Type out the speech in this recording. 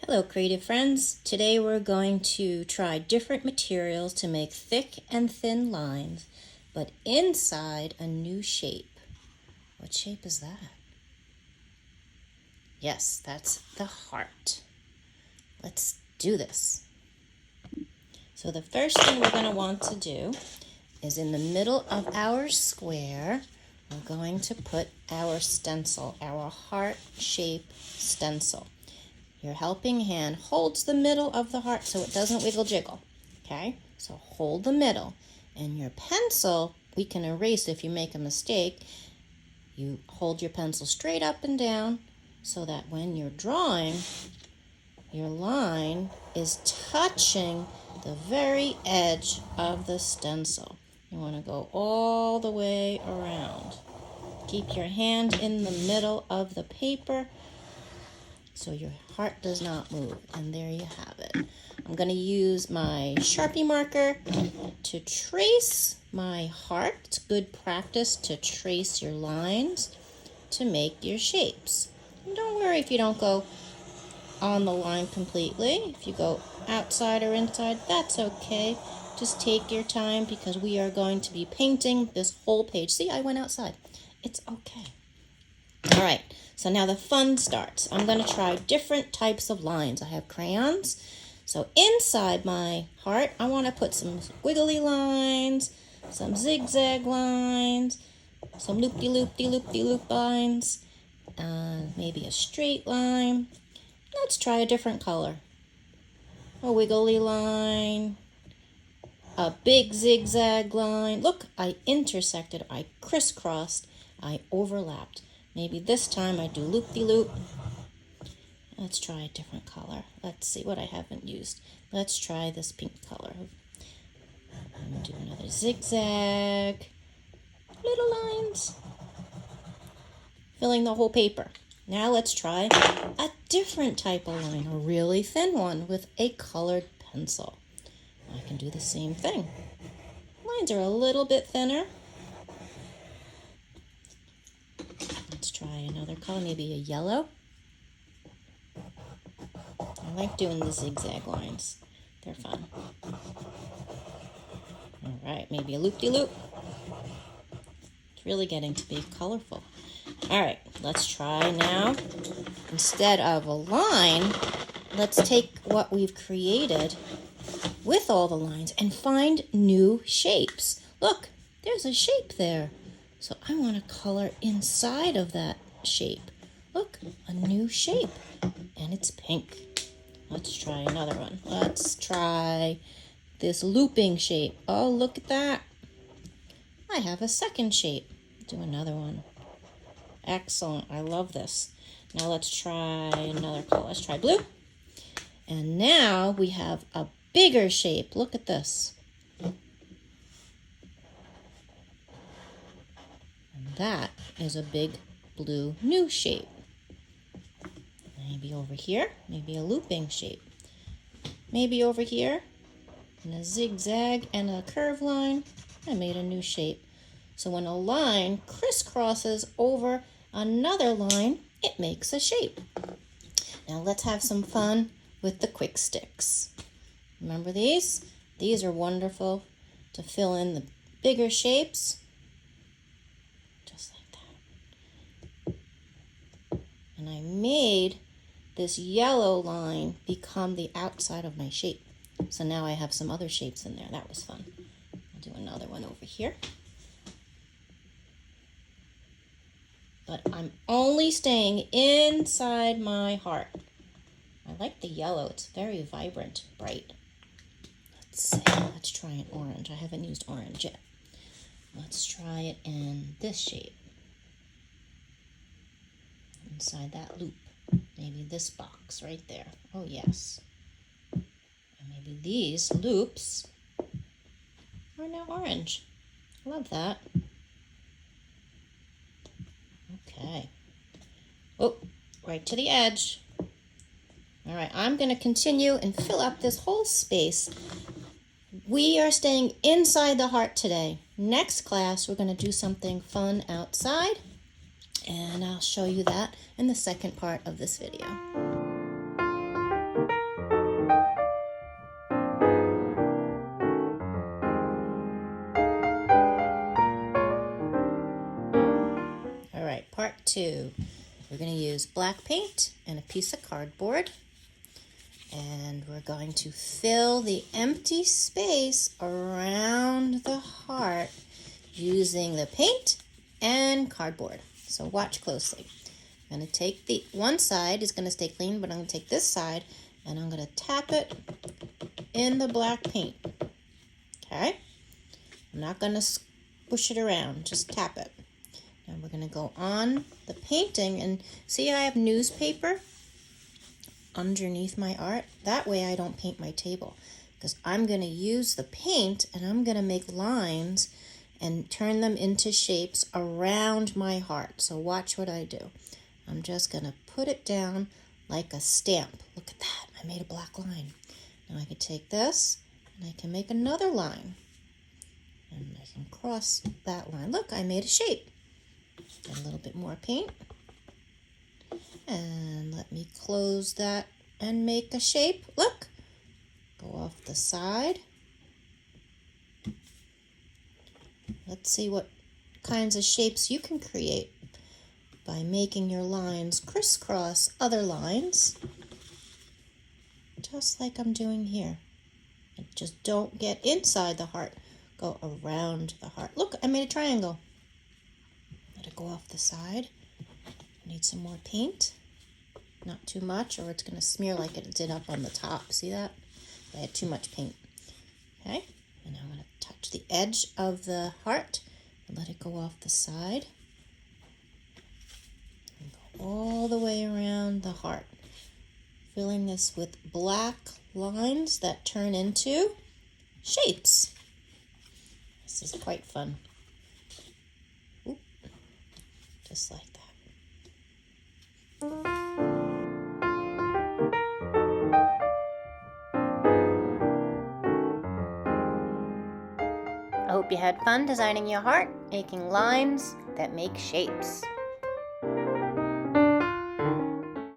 Hello creative friends. Today we're going to try different materials to make thick and thin lines, but inside a new shape. What shape is that? Yes, that's the heart. Let's do this. So the first thing we're going to want to do is in the middle of our square, we're going to put our stencil, our heart shape stencil. Your helping hand holds the middle of the heart so it doesn't wiggle jiggle, okay? So hold the middle, and your pencil, we can erase if you make a mistake. You hold your pencil straight up and down so that when you're drawing, your line is touching the very edge of the stencil. You want to go all the way around. Keep your hand in the middle of the paper so your heart does not move. And there you have it. I'm going to use my Sharpie marker to trace my heart. It's good practice to trace your lines to make your shapes. And don't worry if you don't go on the line completely. If you go outside or inside, that's okay. Just take your time because we are going to be painting this whole page. See, I went outside. It's okay. All right, so now the fun starts. I'm going to try different types of lines. I have crayons. So inside my heart, I want to put some wiggly lines, some zigzag lines, some loop-de-loop lines, maybe a straight line. Let's try a different color. A wiggly line, a big zigzag line. Look, I intersected, I crisscrossed, I overlapped. Maybe this time I do loop-de-loop. Let's try a different color. Let's see what I haven't used. Let's try this pink color. I'm going to do another zigzag. Little lines. Filling the whole paper. Now let's try a different type of line, a really thin one with a colored pencil. I can do the same thing. Lines are a little bit thinner. Let's try another color, maybe a yellow. I like doing the zigzag lines. They're fun. All right, maybe a loop-de-loop. It's really getting to be colorful. All right, let's try now. Instead of a line, let's take what we've created with all the lines and find new shapes. Look, there's a shape there. So I want to color inside of that shape. Look, a new shape, and it's pink. Let's try another one. Let's try this looping shape. Oh, look at that. I have a second shape. Do another one. Excellent. I love this. Now let's try another color. Let's try blue. And now we have a bigger shape. Look at this. That is a big blue new shape. Maybe over here, maybe a looping shape. Maybe over here, in a zigzag and a curve line, I made a new shape. So when a line crisscrosses over another line, it makes a shape. Now let's have some fun with the quick sticks. Remember these? These are wonderful to fill in the bigger shapes. Just like that. And I made this yellow line become the outside of my shape. So now I have some other shapes in there. That was fun. I'll do another one over here. But I'm only staying inside my heart. I like the yellow. It's very vibrant, bright. Let's see. Let's try an orange. I haven't used orange yet. Let's try it in this shape. Inside that loop. Maybe this box right there. Oh, yes. And maybe these loops are now orange. Love that. Okay. Oh, right to the edge. All right, I'm going to continue and fill up this whole space. We are staying inside the heart today. Next class, we're going to do something fun outside. And I'll show you that in the second part of this video. part 2. We're going to use black paint and a piece of cardboard. And we're going to fill the empty space around the heart using the paint and cardboard. So watch closely. I'm going to take the one side, is going to stay clean, but I'm going to take this side and I'm going to tap it in the black paint. Okay? I'm not going to squish it around, just tap it. Now we're going to go on the painting and see I have newspaper underneath my art. That way I don't paint my table, because I'm going to use the paint and I'm going to make lines and turn them into shapes around my heart. So watch what I do. I'm just going to put it down like a stamp. Look at that. I made a black line. Now I can take this and I can make another line. And I can cross that line. Look, I made a shape. Get a little bit more paint. And let me close that and make a shape. Look, go off the side. Let's see what kinds of shapes you can create by making your lines crisscross other lines, just like I'm doing here. And just don't get inside the heart, go around the heart. Look, I made a triangle. Let it go off the side. Need some more paint. Not too much, or it's going to smear like it did up on the top. See that? I had too much paint. Okay, and now I'm going to touch the edge of the heart and let it go off the side. And go all the way around the heart. Filling this with black lines that turn into shapes. This is quite fun. Oop. Just like that. I hope you had fun designing your heart, making lines that make shapes.